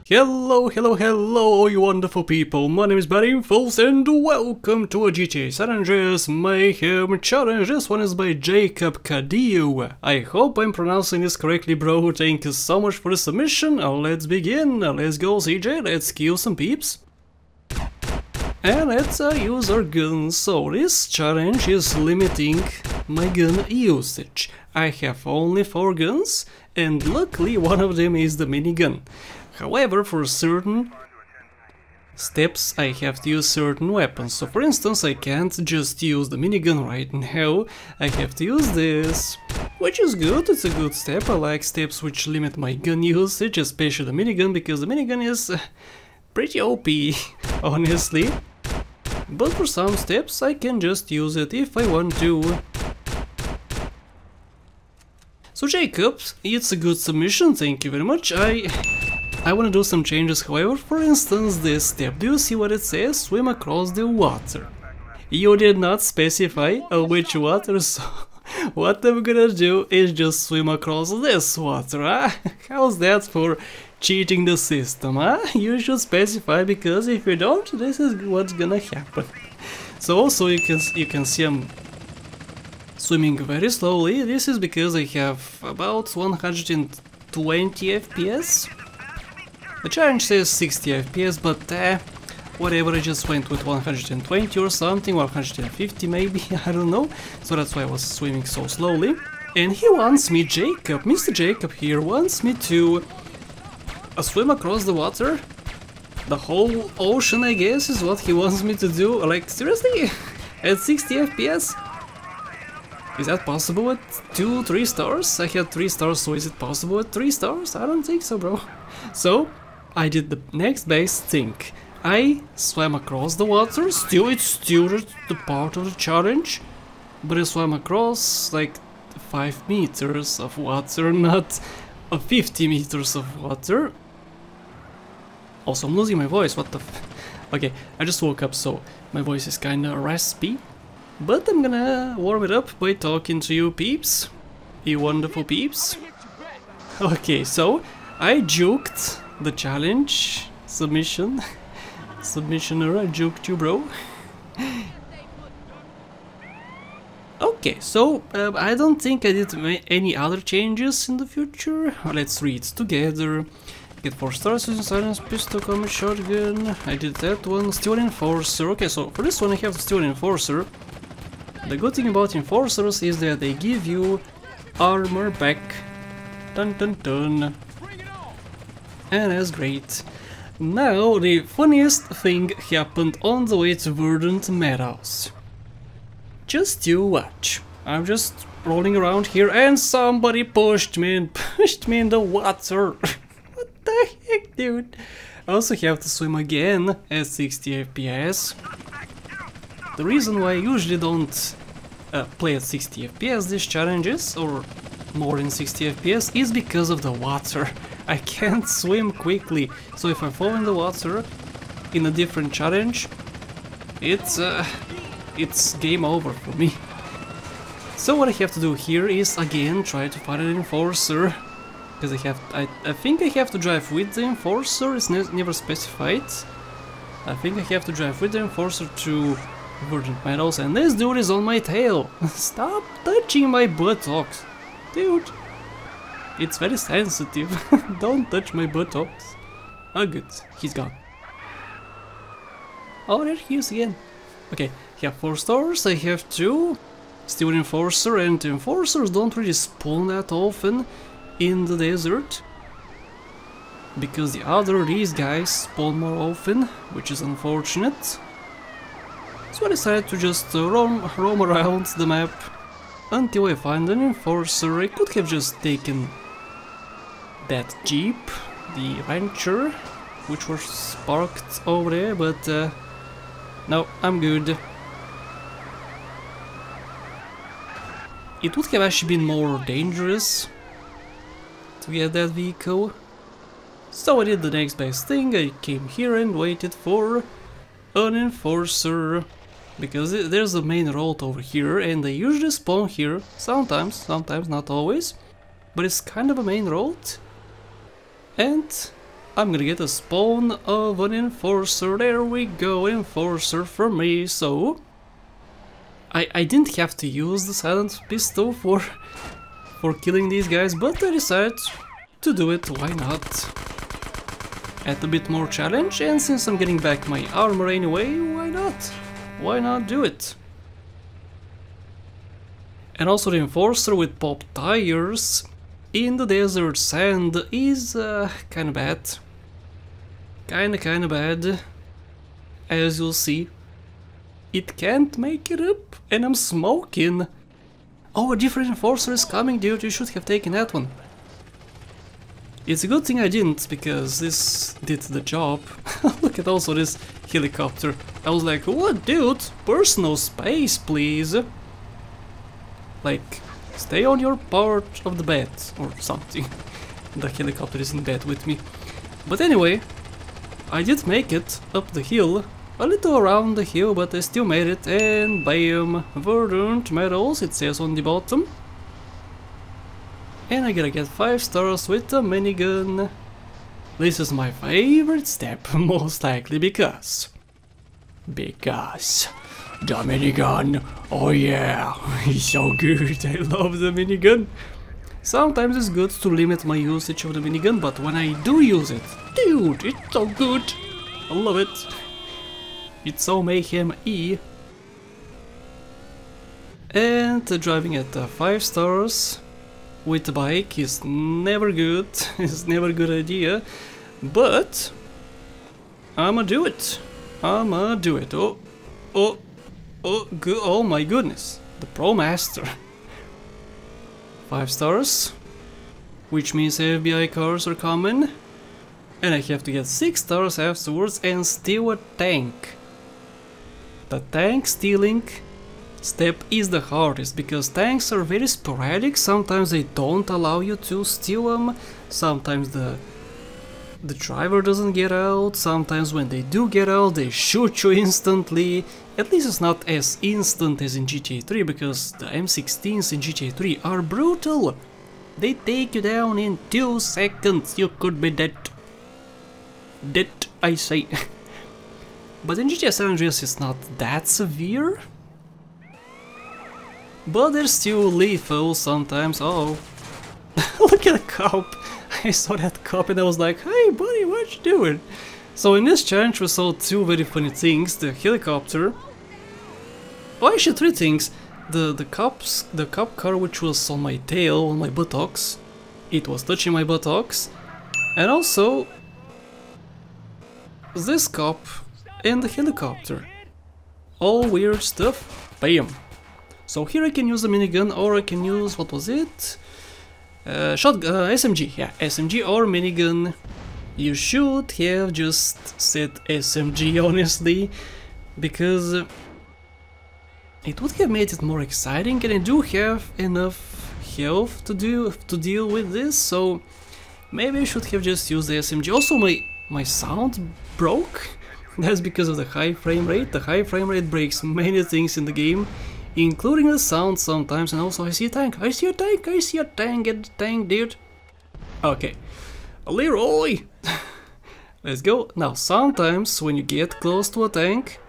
Hello, hello, hello, you wonderful people. My name is Mayhem, and welcome to a GTA San Andreas Mayhem challenge. This one is by Jacob Cadiou. I hope I'm pronouncing this correctly, bro. Thank you so much for the submission. Let's begin. Let's go, CJ. Let's kill some peeps. And let's use our guns. So this challenge is limiting my gun usage. I have only 4 guns, and luckily one of them is the minigun. However, for certain steps I have to use certain weapons. So for instance, I can't just use the minigun right now, I have to use this. Which is good, it's a good step. I like steps which limit my gun usage, especially the minigun, because the minigun is pretty OP, honestly. But for some steps I can just use it if I want to. So Jacob, it's a good submission, thank you very much. I want to do some changes, however. For instance, this step, do you see what it says? Swim across the water. You did not specify which water, so what I'm gonna do is just swim across this water, huh? How's that for cheating the system, huh? You should specify, because if you don't, this is what's gonna happen. So also you can see I'm swimming very slowly. This is because I have about 120 FPS. The challenge says 60 FPS, but whatever, I just went with 120 or something, 150 maybe, I don't know. So that's why I was swimming so slowly. And he wants me, Jacob, Mr. Jacob here, wants me to swim across the water. The whole ocean, I guess, is what he wants me to do. Like, seriously? At 60 FPS? Is that possible at 2-3 stars? I had 3 stars, so is it possible at 3 stars? I don't think so, bro. So I did the next best thing. I swam across the water. It's still the part of the challenge, but I swam across like 5 meters of water, not 50 meters of water. Also, I'm losing my voice. What the Okay, I just woke up, so my voice is kinda raspy. But I'm gonna warm it up by talking to you peeps. You wonderful peeps. Okay, so I juked the challenge submission. Submissioner, I juked you, bro. Okay, so I don't think I did any other changes in the future. Let's read together. Get 4 stars using silence, pistol, combat, shotgun. I did that one. Steel Enforcer. Okay, so for this one I have the Steel Enforcer. The good thing about Enforcers is that they give you armor back. Dun dun dun. And that's great. Now the funniest thing happened on the way to Verdant Meadows. Just you watch. I'm just rolling around here and somebody pushed me in the water. What the heck, dude? I also have to swim again at 60 FPS. The reason why I usually don't play at 60 FPS these challenges, or more than 60 FPS, is because of the water. I can't swim quickly, so if I fall in the water in a different challenge, it's game over for me. So what I have to do here is again try to find an Enforcer, because I think I have to drive with the Enforcer. It's never specified. I think I have to drive with the Enforcer to Verdant Meadows, and this dude is on my tail. Stop touching my buttocks, dude. It's very sensitive. Don't touch my buttocks. Oh good, he's gone. Oh, there he is again. Okay, I have 4 stars, I have 2. Still Enforcer, and Enforcers don't really spawn that often in the desert, because these guys spawn more often, which is unfortunate. So I decided to just roam around the map until I find an Enforcer. I could have just taken that Jeep, the Rancher, which was parked over there, but no, I'm good. It would have actually been more dangerous to get that vehicle. So I did the next best thing. I came here and waited for an Enforcer, because there's a main road over here and they usually spawn here, sometimes, not always, but it's kind of a main road. And I'm gonna get a spawn of an enforcer. There we go, enforcer for me. So I didn't have to use the silent pistol for killing these guys, but I decided to do it. Why not? Add a bit more challenge, and since I'm getting back my armor anyway, why not? Why not do it? And also the enforcer with pop tires in the desert sand is kinda bad. Kinda bad. As you'll see. It can't make it up, and I'm smoking. Oh, a different enforcer is coming, dude, you should have taken that one. It's a good thing I didn't, because this did the job. Look at also this helicopter. I was like, what, dude? Personal space, please. Like, stay on your part of the bed, or something. The helicopter is in bed with me. But anyway, I did make it up the hill. A little around the hill, but I still made it, and bam, verdant medals, it says on the bottom. And I gotta get 5 stars with a minigun. This is my favorite step, most likely because the minigun, oh yeah, it's so good, I love the minigun. Sometimes it's good to limit my usage of the minigun, but when I do use it, dude, it's so good, I love it. It's so Mayhem E. And driving at 5 stars with the bike is never good, it's never a good idea, but I'ma do it. I'ma do it. Oh my goodness, the Pro Master. 5 stars, which means FBI cars are coming, and I have to get 6 stars afterwards and steal a tank. The tank stealing step is the hardest, because tanks are very sporadic. Sometimes they don't allow you to steal them, sometimes the driver doesn't get out, sometimes when they do get out they shoot you instantly. At least it's not as instant as in GTA 3, because the M16s in GTA 3 are brutal. They take you down in 2 seconds, you could be dead. Dead, I say. But in GTA San Andreas it's not that severe. But they're still lethal sometimes. Oh, look at the cop. I saw that cop and I was like, hey buddy, what you doing? So in this challenge we saw 2 very funny things. The helicopter. Oh, actually 3 things. The cop car, which was on my tail, on my buttocks. It was touching my buttocks. And also this cop and the helicopter. All weird stuff. Bam. So here I can use a minigun, or I can use, what was it? SMG, yeah, SMG or minigun. You should have just said SMG, honestly, because it would have made it more exciting, and I do have enough health to deal with this, so maybe I should have just used the SMG. Also, my sound broke. That's because of the high frame rate. The high frame rate breaks many things in the game, including the sound sometimes. And also I see a tank, I see a tank, I see a tank, get the tank, dude. Okay, Leroy. Let's go. Now sometimes when you get close to a tank,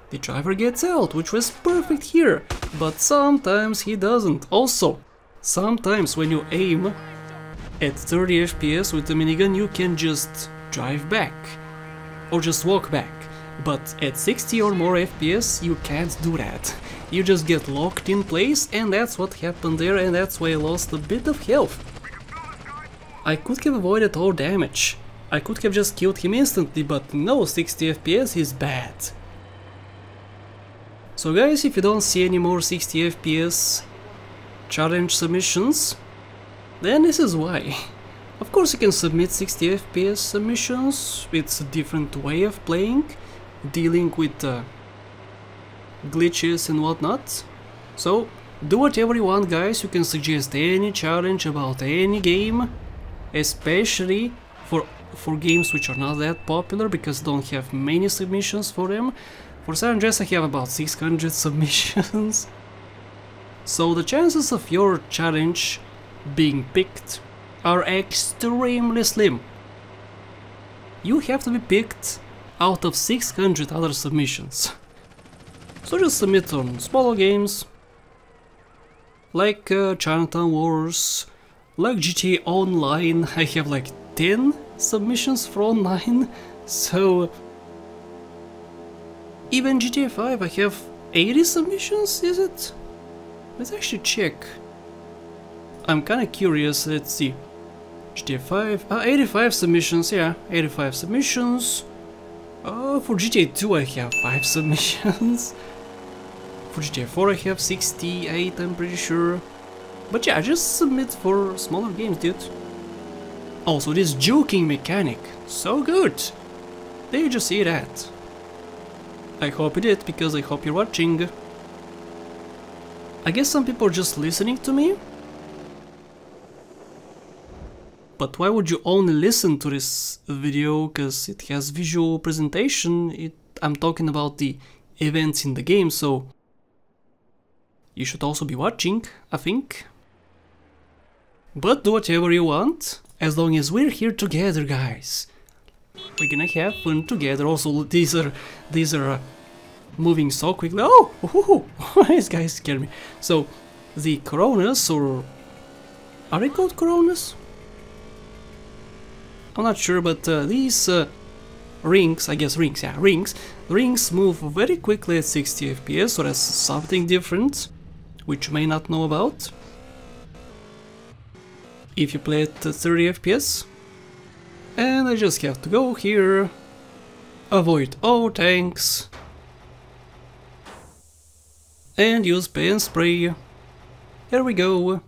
the driver gets out, which was perfect here, but sometimes he doesn't. Also, sometimes when you aim at 30 FPS with the minigun, you can just drive back or just walk back, but at 60 or more FPS you can't do that. You just get locked in place, and that's what happened there, and that's why I lost a bit of health. I could have avoided all damage. I could have just killed him instantly, but no, 60 FPS is bad. So guys, if you don't see any more 60 FPS challenge submissions, then this is why. Of course you can submit 60 FPS submissions, it's a different way of playing, dealing with glitches and whatnot. So do whatever you want, guys. You can suggest any challenge about any game, especially for games which are not that popular, because I don't have many submissions for them. For San Andreas I have about 600 submissions. So the chances of your challenge being picked are extremely slim. you have to be picked out of 600 other submissions. So just submit on smaller games, like Chinatown Wars, like GTA Online. I have like 10 submissions for online, so even GTA 5 I have 80 submissions, is it? Let's actually check. I'm kinda curious, let's see. GTA 5, 85 submissions, yeah, 85 submissions. For GTA 2 I have 5 submissions. For GTA 4 I have 68, I'm pretty sure. But yeah, just submit for smaller games, dude. Also, this juking mechanic, so good! Did you see that? I hope you did, because I hope you're watching. I guess some people are just listening to me. But why would you only listen to this video? Because it has visual presentation. I'm talking about the events in the game, so you should also be watching, I think. But do whatever you want, as long as we're here together, guys. We're gonna have fun together. Also, these are moving so quickly. Oh, this guy scared me. So, the Coronas, or are they called Coronas? I'm not sure, but these rings, I guess rings, yeah, rings move very quickly at 60 FPS, so that's something different, which you may not know about if you play at 30 FPS. And I just have to go here, avoid all tanks, and use pen spray. Here we go.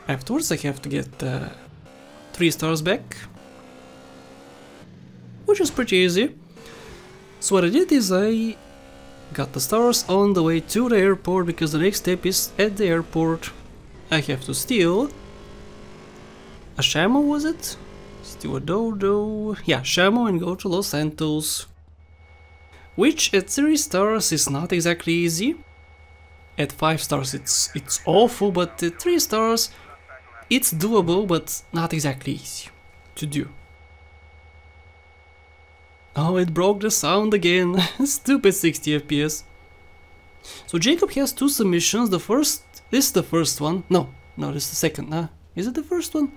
Afterwards I have to get 3 stars back, which is pretty easy. So what I did is I got the stars on the way to the airport, because the next step is at the airport. I have to steal a Shamo, was it? Steal a Dodo, yeah, Shamo, and go to Los Santos. Which at 3 stars is not exactly easy. At 5 stars it's awful, but at 3 stars it's doable, but not exactly easy to do. Oh, it broke the sound again. Stupid 60 FPS. So Jacob has 2 submissions. This is the first one. No, this is the second. Is it the first one?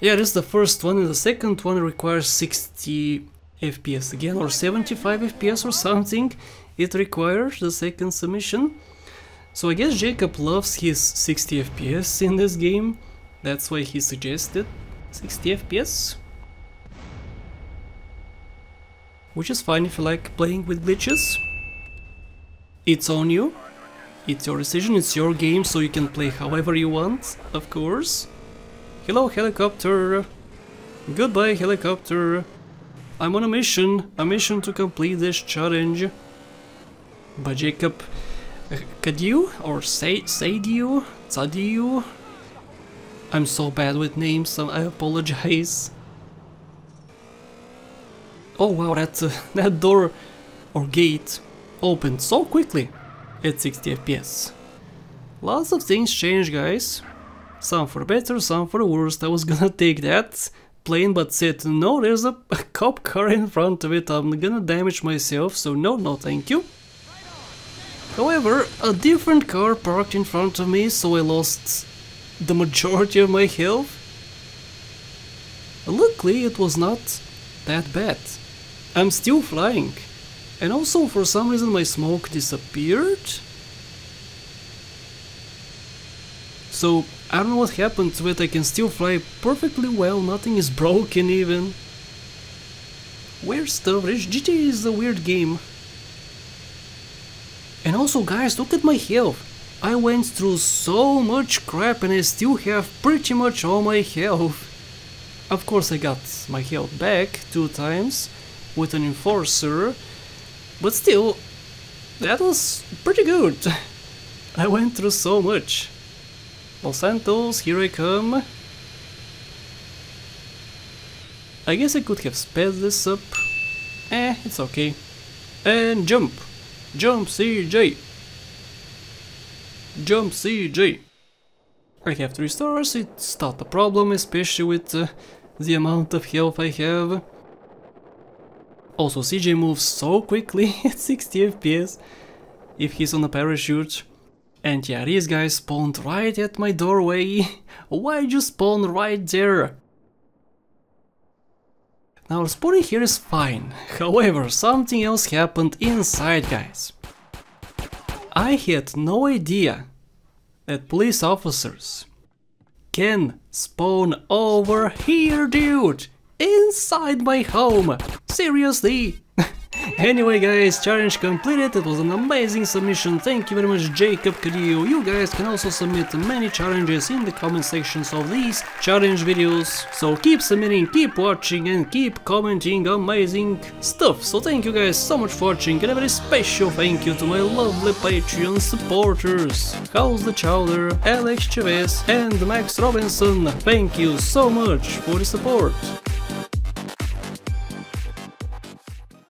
Yeah, this is the first one, and the second one requires 60 FPS again, or 75 FPS or something. It requires the second submission. So I guess Jacob loves his 60 FPS in this game. That's why he suggested 60 FPS. Which is fine if you like playing with glitches. It's on you. It's your decision, it's your game, so you can play however you want, of course. Hello, helicopter. Goodbye, helicopter. I'm on a mission to complete this challenge. By Jacob Cadiou, or Cadiou. I'm so bad with names, so I apologize. Oh wow, that door or gate opened so quickly at 60 FPS. Lots of things change, guys. Some for better, some for worse. I was gonna take that plane, but said no, there's a cop car in front of it, I'm gonna damage myself, so no thank you. However, a different car parked in front of me, so I lost the majority of my health. Luckily, it was not that bad. I'm still flying. And also, for some reason, my smoke disappeared. So, I don't know what happened to it, I can still fly perfectly well, nothing is broken even. Weird stuff, GTA is a weird game. And also, guys, look at my health. I went through so much crap and I still have pretty much all my health. Of course, I got my health back 2 times with an enforcer, but still, that was pretty good. I went through so much. Los Santos, here I come. I guess I could have sped this up. It's okay. And jump! Jump, CJ! Jump, CJ! I have 3 stars, it's not a problem, especially with the amount of health I have. Also, CJ moves so quickly at 60 FPS if he's on a parachute. And yeah, these guys spawned right at my doorway. Why'd you spawn right there? Now, spawning here is fine. However, something else happened inside, guys. I had no idea that police officers can spawn over here, dude! Inside my home! Seriously? Anyway guys, challenge completed, it was an amazing submission, thank you very much Jacob, Cadiou. You guys can also submit many challenges in the comment sections of these challenge videos, so keep submitting, keep watching and keep commenting amazing stuff. So thank you guys so much for watching, and a very special thank you to my lovely Patreon supporters, House the Chowder, Alex Chavez and Max Robinson. Thank you so much for the support.